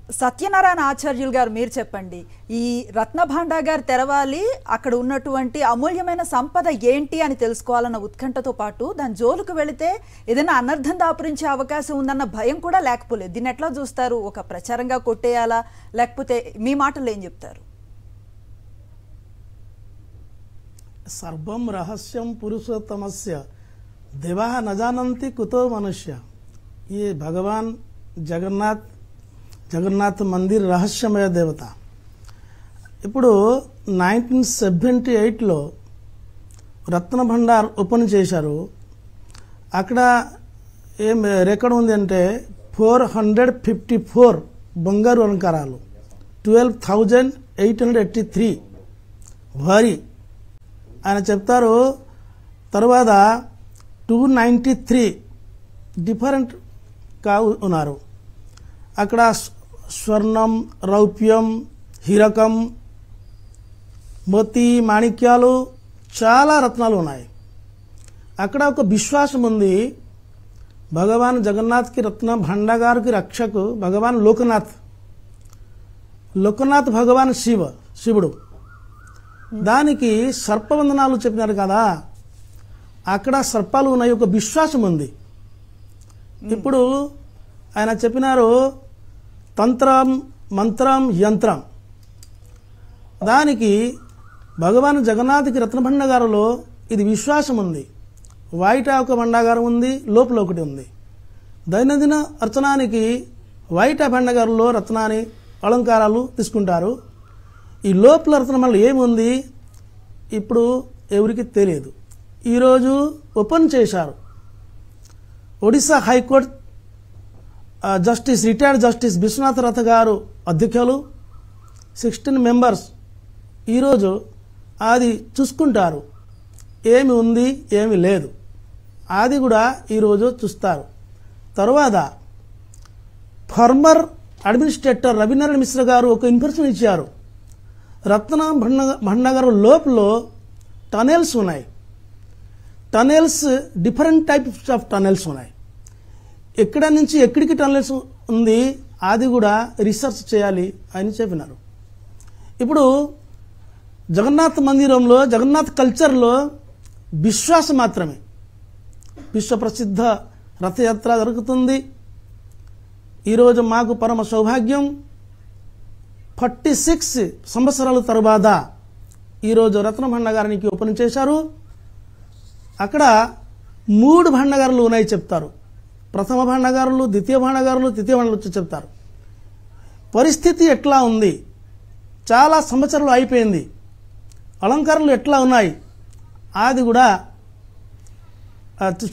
సత్యనారాయణ ఆచార్యులు గారు మీరు చెప్పండి, ఈ రత్న భాండాగార్ తెరవాలి, అక్కడ ఉన్నటువంటి అమూల్యమైన సంపద ఏంటి అని తెలుసుకోవాలన్న ఉత్కంఠతో పాటు దాని జోలుకు వెళితే ఏదైనా అనర్థం దాపురించే అవకాశం ఉందన్న భయం కూడా లేకపోలేదు. దీన్ని ఎట్లా చూస్తారు? ఒక ప్రచారంగా కొట్టేయాలా, లేకపోతే మీ మాటలు ఏం చెప్తారు? సర్వం రహస్యం పురుషోత్తమస్య దేవా न जानन्ति कुतो मनुष्य। ये भगवान జగన్నాథ్ మందిర్ రహస్యమయ దేవత. ఇప్పుడు 1978లో రత్న భండార్ ఓపెన్ చేశారు. అక్కడ ఏం రికార్డు ఉంది అంటే 454 బంగారు అలంకారాలు, 12,883 భారీ ఆయన చెప్తారు. తర్వాత 293 డిఫరెంట్ గా ఉన్నారు. అక్కడ స్వర్ణం, రౌప్యం, హీరకం, మోతి, మాణిక్యాలు, చాలా రత్నాలు ఉన్నాయి. అక్కడ ఒక విశ్వాసం ఉంది, భగవాన్ జగన్నాథ్కి రత్న భండాగార్కి రక్షకు భగవాన్ లోకనాథ్ భగవాన్ శివుడు. దానికి సర్పవందనాలు చెప్పినారు కదా, అక్కడ సర్పాలు ఉన్నాయి, ఒక విశ్వాసం ఉంది. ఇప్పుడు ఆయన చెప్పినారు తంత్రం, మంత్రం, యంత్రం. దానికి భగవాన్ జగన్నాథ్కి రత్న భండాగారులో ఇది విశ్వాసం ఉంది. బయట ఒక భండాగారం ఉంది, లోపల ఒకటి ఉంది. దైనందిన అర్చనానికి బయట భండాగారులో రత్నాన్ని అలంకారాలు తీసుకుంటారు. ఈ లోపల రత్నంలో ఏముంది ఇప్పుడు ఎవరికి తెలియదు. ఈరోజు ఓపెన్ చేశారు. Odisha high court retired justice Vishwanath Ratha గారు అధ్యక్షులు, 16 మెంబర్స్ ఈరోజు అది చూసుకుంటారు, ఏమి ఉంది ఏమి లేదు, అది కూడా ఈరోజు చూస్తారు. తర్వాత ఫార్మర్ అడ్మినిస్ట్రేటర్ రవీనారాయణ మిశ్రా గారు ఒక ఇన్ఫర్మేషన్ ఇచ్చారు. రత్న భండాగారం లోపల టనెల్స్ ఉన్నాయి. Tunnels different types of tunnels ఉన్నాయి. ఎక్కడ నుంచి ఎక్కడికి టనెల్స్ ఉంది అది కూడా రీసెర్చ్ చేయాలి అని చెప్పినారు. ఇప్పుడు జగన్నాథ్ మందిరంలో, జగన్నాథ్ కల్చర్లో విశ్వాసం మాత్రమే. విశ్వ ప్రసిద్ధ రథయాత్ర జరుగుతుంది. ఈరోజు మాకు పరమ సౌభాగ్యం. 46 సంవత్సరాల తరువాత ఈరోజు రత్న భండాగారానికి ఓపెన్ చేశారు. అక్కడ 3 భండాగారాలు ఉన్నాయి చెప్తారు. ప్రథమ భండాగారులు, ద్వితీయ భండాగారులు, తృతీయ భండాగారులు చెప్తారు. పరిస్థితి ఎట్లా ఉంది, చాలా సంవత్సరాలు అయిపోయింది, అలంకారాలు ఎట్లా ఉన్నాయి అది కూడా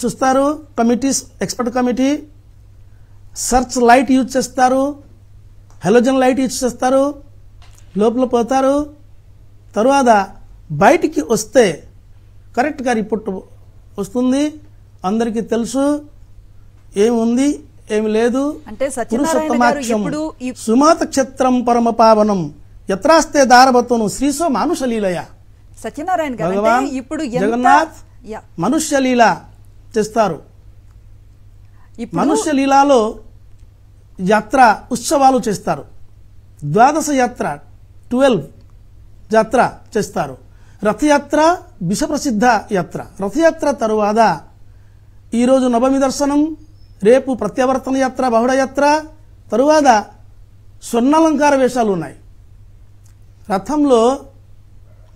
చూస్తారు. Committees, expert committee search light use చేస్తారు, హెలోజన్ లైట్ యూజ్ చేస్తారు, లోపల పోతారు. తరువాత బయటికి వస్తే కరెక్ట్గా రిపోర్ట్ వస్తుంది. అందరికీ తెలుసు ఏముంది ఏమి లేదు. అంటే పురుషోత్తమాఖ్యం సుమాత క్షేత్రం పరమ పావనం యత్రాస్తే దారవతోను శ్రీసో మానుషలీలయ. సత్యనారాయణ గారు భగవాన్ ఇప్పుడు జగన్నాథ్ మనుష్యలీల చేస్తారు. మనుష్యలీలలో యాత్ర ఉత్సవాలు చేస్తారు. ద్వాదశ యాత్ర 12 యాత్ర చేస్తారు. రథయాత్ర విశ్వప్రసిద్ధ యాత్ర. రథయాత్ర తరువాత ఈరోజు నవమి దర్శనం, రేపు ప్రత్యావర్తన యాత్ర, బహుళ యాత్ర, తరువాత స్వర్ణాలంకార వేషాలు ఉన్నాయి. రథంలో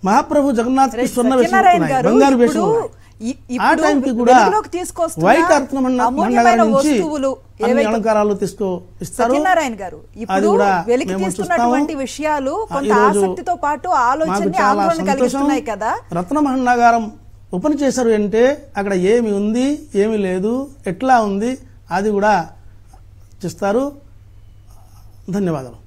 మహాప్రభు జగన్నాథ్ స్వర్ణ వేషాలు ఉన్నాయి, బంగారు వేషాలు ఉన్నాయి. ఆ టైంకి కూడా వైట్ రత్న భండాగారం నుంచి అన్ని అలంకారాలు ఇస్తారు. సత్యనారాయణ గారు ఇప్పుడు వెలికి తీస్తున్నటువంటి విషయాలు కొంత ఆసక్తితో పాటు ఆలోచనని ఆందోళన కలిగిస్తున్నాయి కదా. రత్న భండాగారం ఓపెన్ చేశారు అంటే అక్కడ ఏమి ఉంది ఏమి లేదు, ఎట్లా ఉంది అది కూడా చేస్తారు. ధన్యవాదాలు.